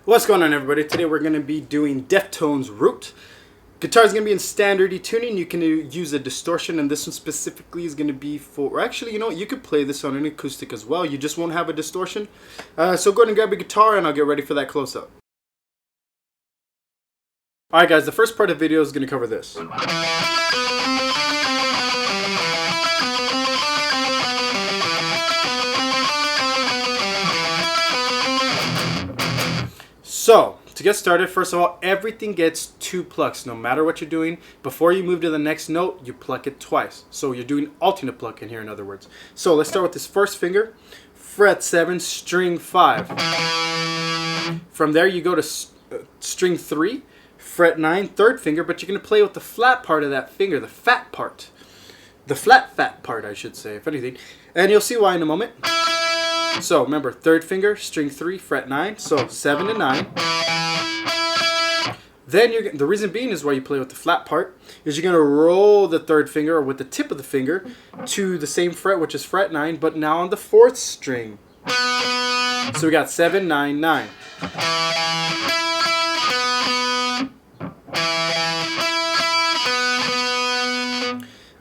What's going on, everybody? Today we're going to be doing Deftones-Root. Guitar is going to be in standard E tuning. You can use a distortion, and this one specifically is going to be for... Or actually, you know what? You could play this on an acoustic as well. You just won't have a distortion. So go ahead and grab your guitar, and I'll get ready for that close-up. Alright guys, the first part of the video is going to cover this. So, to get started, first of all, everything gets 2 plucks. No matter what you're doing, before you move to the next note, you pluck it twice. So you're doing alternate plucking here, in other words. So let's start with this first finger, fret 7, string 5. From there you go to string 3, fret 9, third finger, but you're going to play with the flat part of that finger, the fat part. The fat part, I should say, if anything. And you'll see why in a moment. So remember, third finger, string 3, fret 9, so 7 and 9. Then the reason being is why you play with the flat part is you're going to roll the third finger, or with the tip of the finger, to the same fret, which is fret 9, but now on the 4th string. So we got 7, 9, 9.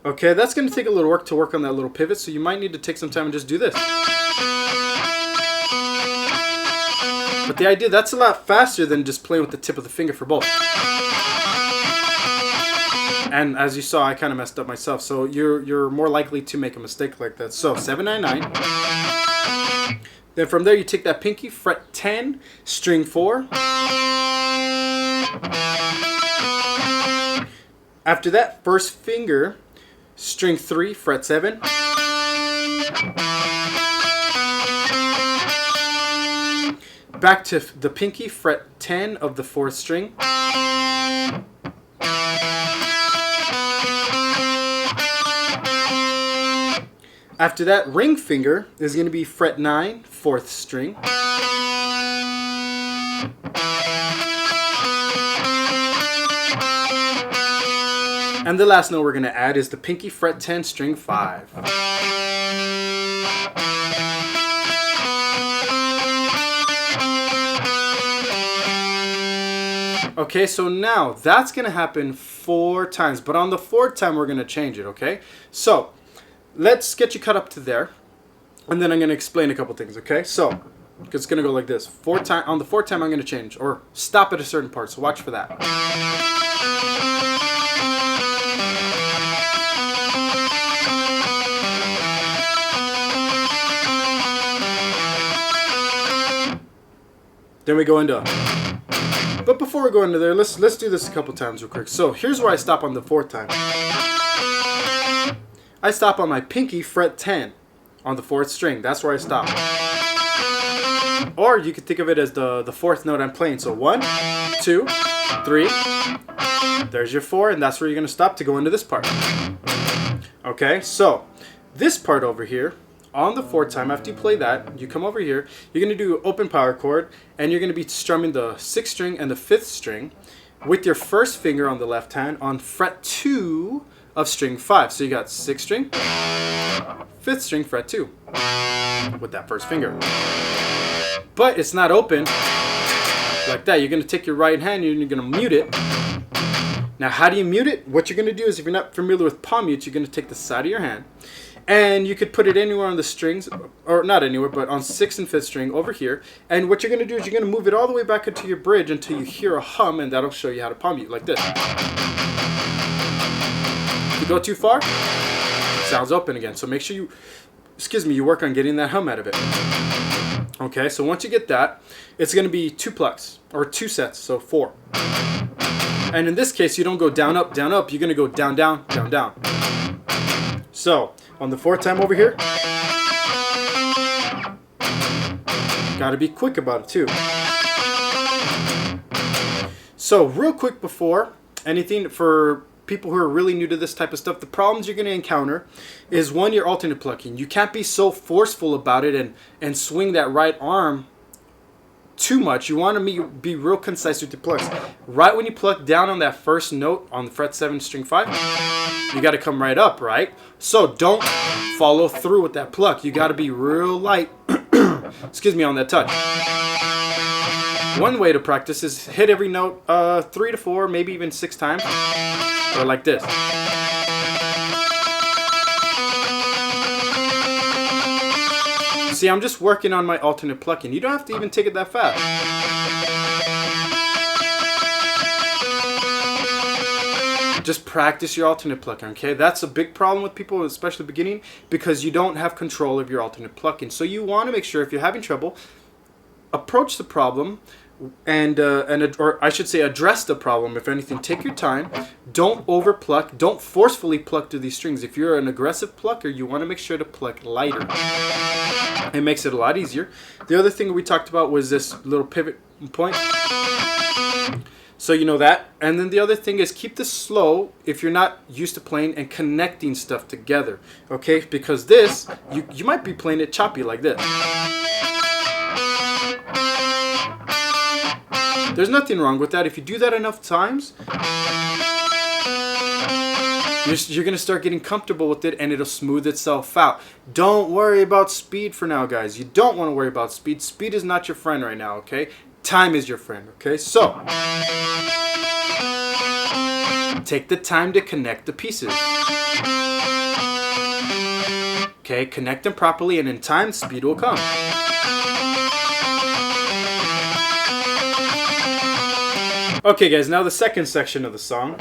Okay, that's going to take a little work to work on that little pivot, so you might need to take some time and just do this. But the idea, that's a lot faster than just playing with the tip of the finger for both. And as you saw, I kind of messed up myself, so you're more likely to make a mistake like that. So 7, 9, 9. Then from there you take that pinky, fret 10, string 4. After that, first finger, string 3, fret 7. Back to the pinky, fret 10 of the 4th string. After that, ring finger is going to be fret 9, 4th string. And the last note we're going to add is the pinky, fret 10, string 5. Okay, so now that's going to happen 4 times, but on the 4th time we're going to change it, okay? So let's get you cut up to there, and then I'm going to explain a couple things, okay? So it's going to go like this. On the 4th time I'm going to change, or stop at a certain part, so watch for that. Then we go into... But before we go into there, let's do this a couple times real quick. So here's where I stop on the 4th time. I stop on my pinky, fret 10 on the 4th string. That's where I stop. Or you could think of it as the 4th note I'm playing. So 1, 2, 3. There's your 4, and that's where you're going to stop to go into this part. Okay, so this part over here, on the 4th time, after you play that, you come over here, you're going to do open power chord, and you're going to be strumming the 6th string and the 5th string with your first finger on the left hand on fret 2 of string 5. So you got 6th string, 5th string, fret 2 with that first finger. But it's not open like that. You're going to take your right hand and you're going to mute it. Now, how do you mute it? What you're going to do is, if you're not familiar with palm mute, you're going to take the side of your hand, and you could put it anywhere on the strings, or not anywhere, but on 6th and 5th string over here. And what you're going to do is you're going to move it all the way back into your bridge until you hear a hum, and that'll show you how to palm mute like this. If you go too far, it sounds open again. So make sure you work on getting that hum out of it. Okay, so once you get that, it's going to be 2 plucks, or 2 sets, so 4. And in this case, you don't go down, up, you're going to go down, down, down, down. So, on the 4th time over here, gotta be quick about it too. So, real quick before anything, for people who are really new to this type of stuff, the problems you're going to encounter is, one, your alternate plucking. You can't be so forceful about it and swing that right arm too much. You want to be real concise with your plucks. Right when you pluck down on that first note on the fret 7 string 5, you got to come right up, right? So don't follow through with that pluck. You got to be real light, excuse me, on that touch. One way to practice is hit every note 3 to 4, maybe even 6 times, or like this. See, I'm just working on my alternate plucking. You don't have to even take it that fast. Just practice your alternate plucking, okay? That's a big problem with people, especially beginning, because you don't have control of your alternate plucking. So you want to make sure if you're having trouble, approach the problem or I should say address the problem. If anything, take your time. Don't over pluck. Don't forcefully pluck through these strings. If you're an aggressive plucker, you want to make sure to pluck lighter. It makes it a lot easier. The other thing we talked about was this little pivot point. So you know that. And then the other thing is keep this slow if you're not used to playing and connecting stuff together. Okay? Because this, you might be playing it choppy like this. There's nothing wrong with that. If you do that enough times, you're going to start getting comfortable with it and it'll smooth itself out. Don't worry about speed for now, guys. You don't want to worry about speed. Speed is not your friend right now, okay? Time is your friend, okay? So, take the time to connect the pieces. Okay, connect them properly and in time, speed will come. Okay, guys, now the second section of the song.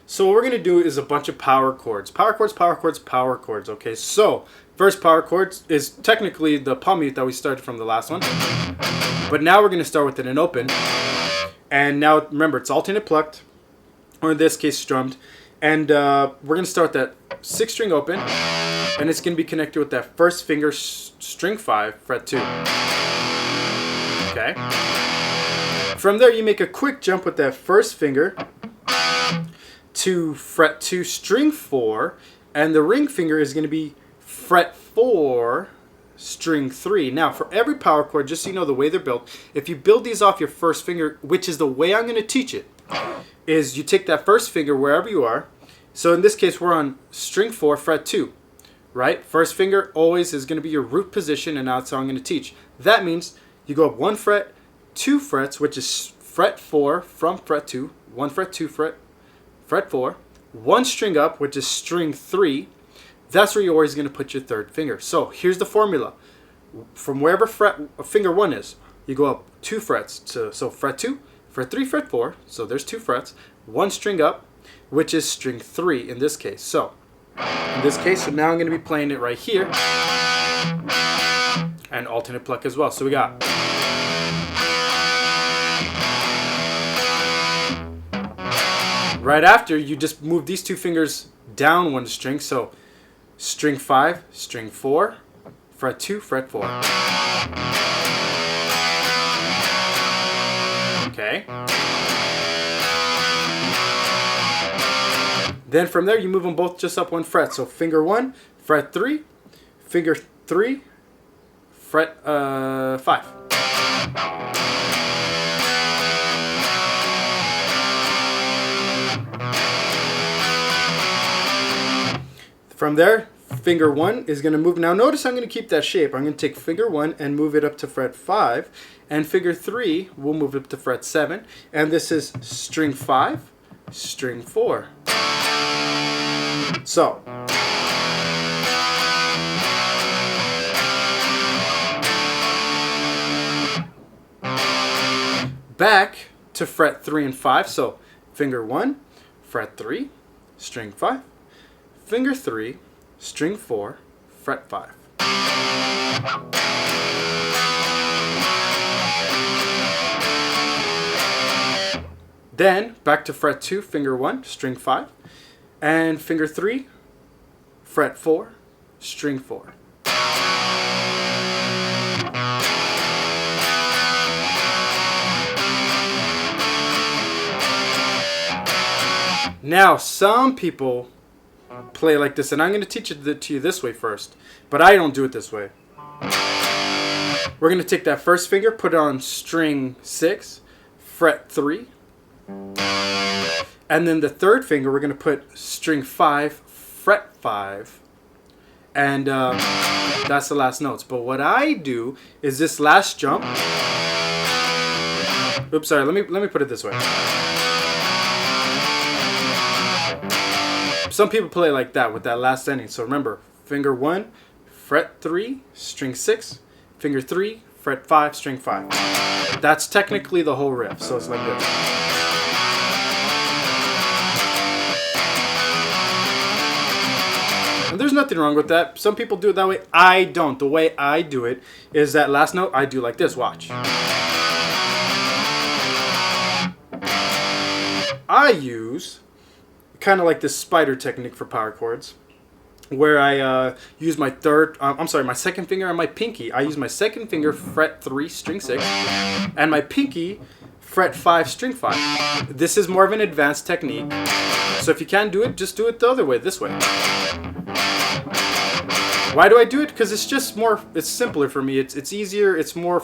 So what we're going to do is a bunch of power chords. Power chords, power chords, power chords. Okay, so first power chords is technically the palm mute that we started from the last one. But now we're going to start with it in open. And now, remember, it's alternate plucked, or in this case, strummed. And we're going to start that 6th string open. And it's going to be connected with that first finger, string 5, fret 2. Okay. From there, you make a quick jump with that first finger to fret 2, string 4, and the ring finger is going to be fret 4, string 3. Now, for every power chord, just so you know the way they're built, if you build these off your first finger, which is the way I'm going to teach it, is you take that first finger wherever you are. So in this case, we're on string 4, fret 2, right? First finger always is going to be your root position, and that's how I'm going to teach. That means you go up 1 fret, 2 frets, which is fret 4 from fret 2, 1 fret, 2 fret, fret 4, 1 string up, which is string 3. That's where you're always going to put your third finger. So here's the formula. From wherever finger 1 is, you go up 2 frets. So fret 2, fret 3, fret 4. So there's 2 frets. 1 string up, which is string 3 in this case. So in this case, so now I'm going to be playing it right here. And alternate pluck as well. So we got... Right after, you just move these 2 fingers down 1 string. So string 5, string 4, fret 2, fret 4. Okay. Then from there, you move them both just up 1 fret. So finger 1, fret 3, finger 3, fret 5. From there, finger 1 is going to move. Now notice I'm going to keep that shape. I'm going to take finger 1 and move it up to fret 5. And finger 3 will move up to fret 7. And this is string 5, string 4. So. Back to fret 3 and 5. So finger 1, fret 3, string 5. Finger 3, string 4, fret 5. Then back to fret 2, finger 1, string 5, and finger 3, fret 4, string 4. Now, some people play like this, and I'm going to teach it to you this way first, but I don't do it this way. We're going to take that first finger, put it on string 6, fret 3, And then the third finger, we're going to put string 5, fret 5. And that's the last notes. But what I do is this last jump. Oops, sorry. Let me put it this way. Some people play like that with that last ending. So remember, finger 1, fret 3, string 6, finger 3, fret 5, string 5. That's technically the whole riff. So it's like this. And there's nothing wrong with that. Some people do it that way. I don't. The way I do it is that last note I do like this. Watch. I use kind of like this spider technique for power chords, where I use my my second finger and my pinky. I use my second finger, fret 3, string 6, and my pinky, fret 5, string 5. This is more of an advanced technique. So if you can't do it, just do it the other way, this way. Why do I do it? Because it's just more, it's simpler for me. It's easier. It's more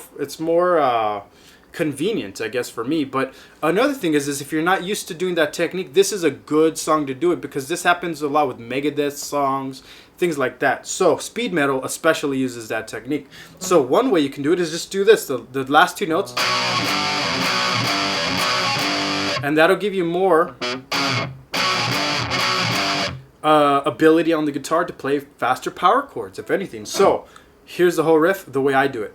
convenient, I guess, for me. But another thing is if you're not used to doing that technique, this is a good song to do it, because this happens a lot with Megadeth songs, things like that. So speed metal especially uses that technique. So one way you can do it is just do this, the last two notes, and that'll give you more ability on the guitar to play faster power chords, if anything. So here's the whole riff the way I do it.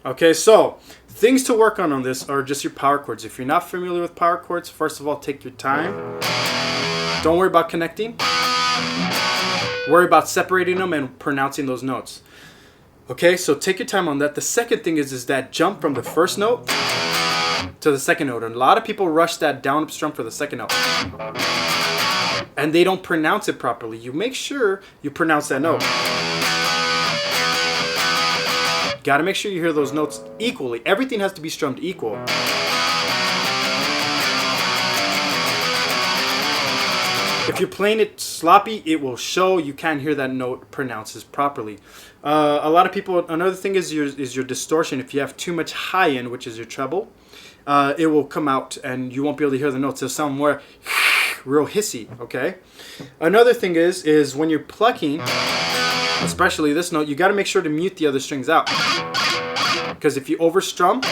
Okay, so things to work on this are just your power chords. If you're not familiar with power chords, first of all, take your time. Don't worry about connecting. Worry about separating them and pronouncing those notes. Okay, so take your time on that. The second thing is that jump from the first note to the second note. And a lot of people rush that down up strum for the second note, and they don't pronounce it properly. You make sure you pronounce that note. Got to make sure you hear those notes equally. Everything has to be strummed equal. If you're playing it sloppy, it will show. You can't hear that note pronounces properly. A lot of people, another thing is your distortion. If you have too much high end, which is your treble, it will come out and you won't be able to hear the notes. They'll sound more real hissy, okay? Another thing is when you're plucking, especially this note, you got to make sure to mute the other strings out. Because if you overstrum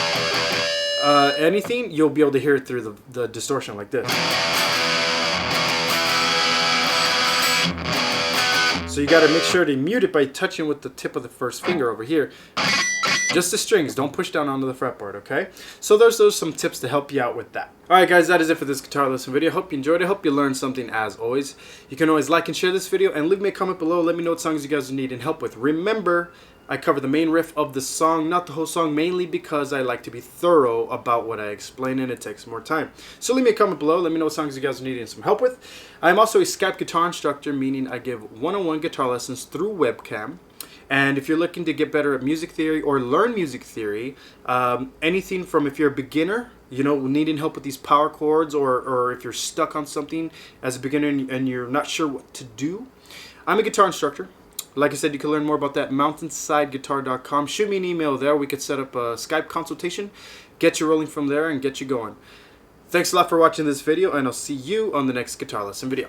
anything, you'll be able to hear it through the distortion like this. So you got to make sure to mute it by touching with the tip of the first finger over here. Just the strings, don't push down onto the fretboard, okay? So there's some tips to help you out with that. Alright guys, that is it for this guitar lesson video. Hope you enjoyed it. Hope you learned something as always. You can always like and share this video and leave me a comment below. Let me know what songs you guys need and help with. Remember, I cover the main riff of the song, not the whole song, mainly because I like to be thorough about what I explain and it takes more time. So leave me a comment below. Let me know what songs you guys are needing some help with. I'm also a Skype guitar instructor, meaning I give one-on-one guitar lessons through webcam. And if you're looking to get better at music theory or learn music theory, anything from if you're a beginner, you know, needing help with these power chords, or if you're stuck on something as a beginner and you're not sure what to do, I'm a guitar instructor. Like I said, you can learn more about that at mountainsideguitar.com. Shoot me an email there. We could set up a Skype consultation, get you rolling from there, and get you going. Thanks a lot for watching this video, and I'll see you on the next guitar lesson video.